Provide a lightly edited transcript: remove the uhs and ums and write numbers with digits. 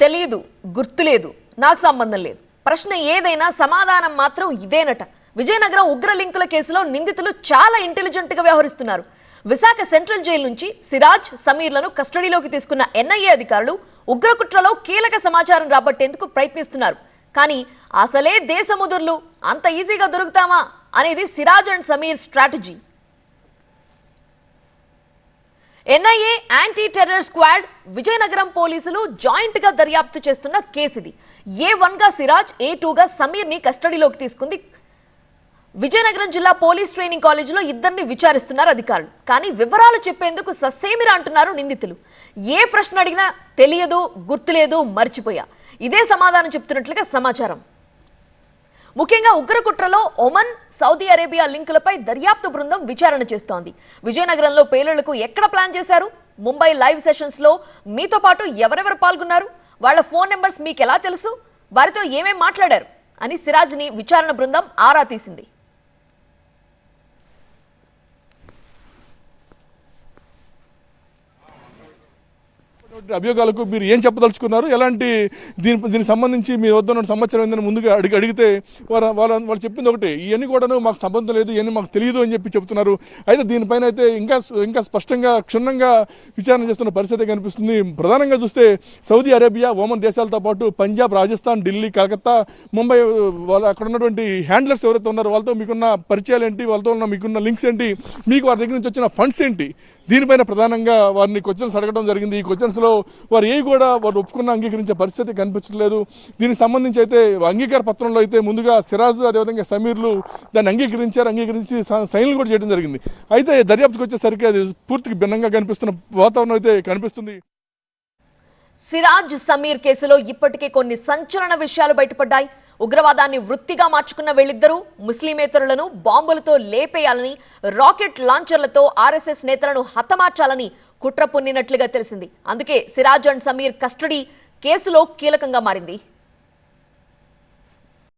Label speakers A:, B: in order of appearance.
A: తెలియదు, గుర్తులేదు, నాకు సంబంధం లేదు. ప్రశ్న ఏదైనా సమాధానం మాత్రం ఇదేనట. విజయనగరం ఉగ్ర లింకుల కేసులో నిందితులు చాలా ఇంటెలిజెంట్ గా వ్యవహరిస్తున్నారు. విశాఖ సెంట్రల్ జైలు నుంచి సిరాజ్, సమీర్లను కస్టడీలోకి తీసుకున్న ఎన్ఐఏ అధికారులు ఉగ్రకుట్రలో కీలక సమాచారం రాబట్టేందుకు ప్రయత్నిస్తున్నారు. కానీ అసలే దేశముదుర్లు అంత ఈజీగా దొరుకుతామా అనేది Siraj and Sameer strategy. NIA anti terror squad, Vizianagaram పోలీసులు జాయింట్ గా దర్యాప్తు చేస్తున్న కేసిది. A1 గా సిరాజ్, A2 గా సమీర్ ని కస్టడీలోకి తీసుకుంది. విజయనగరం జిల్లా పోలీస్ ట్రైనింగ్ కాలేజీలో ఇద్దరిని విచారిస్తున్నారు అధికారులు. కానీ వివరాలు చెప్పేందుకు ససేమిరా అంటున్నారు నిందితులు. ఏ ప్రశ్న అడిగినా తెలియదు, గుర్తులేదు, మర్చిపోయా, ఇదే సమాధానం చెప్తున్నట్లుగా సమాచారం. ముఖ్యంగా ఉగ్రకుట్రలో ఒమన్, సౌదీ అరేబియా లింకులపై దర్యాప్తు బృందం విచారణ చేస్తోంది. విజయనగరంలో పేలుళ్లకు ఎక్కడ ప్లాన్ చేశారు, ముంబై లైవ్ సెషన్స్ లో మీతో పాటు ఎవరెవరు పాల్గొన్నారు, వాళ్ళ ఫోన్ నెంబర్స్ మీకు ఎలా తెలుసు, వారితో ఏమేం మాట్లాడారు అని సిరాజ్ ని విచారణ బృందం ఆరా తీసింది.
B: అభియోగాలకు మీరు ఏం చెప్పదలుచుకున్నారు, ఎలాంటి దీనికి సంబంధించి మీ వద్ద ఉన్న సమాచారం ఏందని ముందుగా అడిగితే వాళ్ళు చెప్పింది ఒకటి, ఇవన్నీ కూడా మాకు సంబంధం లేదు, ఇవన్నీ మాకు తెలియదు అని చెప్పి చెప్తున్నారు. అయితే దీనిపైన అయితే ఇంకా స్పష్టంగా క్షుణ్ణంగా విచారణ చేస్తున్న పరిస్థితి కనిపిస్తుంది. ప్రధానంగా చూస్తే సౌదీ అరేబియా, ఓమన్ దేశాలతో పాటు పంజాబ్, రాజస్థాన్, ఢిల్లీ, కలకత్తా, ముంబై, అక్కడ ఉన్నటువంటి హ్యాండ్లర్స్ ఎవరైతే ఉన్నారో వాళ్ళతో మీకున్న పరిచయాలు ఏంటి, వాళ్ళతో ఉన్న మీకున్న లింక్స్ ఏంటి, మీకు వారి దగ్గర నుంచి వచ్చిన ఫండ్స్ ఏంటి, దీనిపైన ప్రధానంగా వారిని క్వశ్చన్స్ అడగడం జరిగింది. ఈ క్వశ్చన్స్లో వారు వారు ఒప్పుకున్న అంగీకరించే పరిస్థితి కనిపించట్లేదు. దీనికి సంబంధించి అయితే అంగీకార పత్రంలో అయితే ముందుగా సిరాజ్, అదేవిధంగా సమీర్లు దాన్ని అంగీకరించి సైన్లు కూడా చేయడం జరిగింది. అయితే దర్యాప్తుకు వచ్చేసరికి అది పూర్తిగా భిన్నంగా కనిపిస్తున్న వాతావరణం అయితే కనిపిస్తుంది.
A: సిరాజ్, సమీర్ కేసులో ఇప్పటికే కొన్ని సంచలన విషయాలు బయటపడ్డాయి. ఉగ్రవాదాన్ని వృత్తిగా మార్చుకున్న వీళ్ళిద్దరూ ముస్లిమేతరులను బాంబులతో లేపేయాలని, రాకెట్ లాంచర్లతో ఆర్ఎస్ఎస్ నేతలను హతమార్చాలని కుట్ర పున్నినట్లుగా తెలిసింది. అందుకే సిరాజ్ అండ్ సమీర్ కస్టడీ కేసులో కీలకంగా మారింది.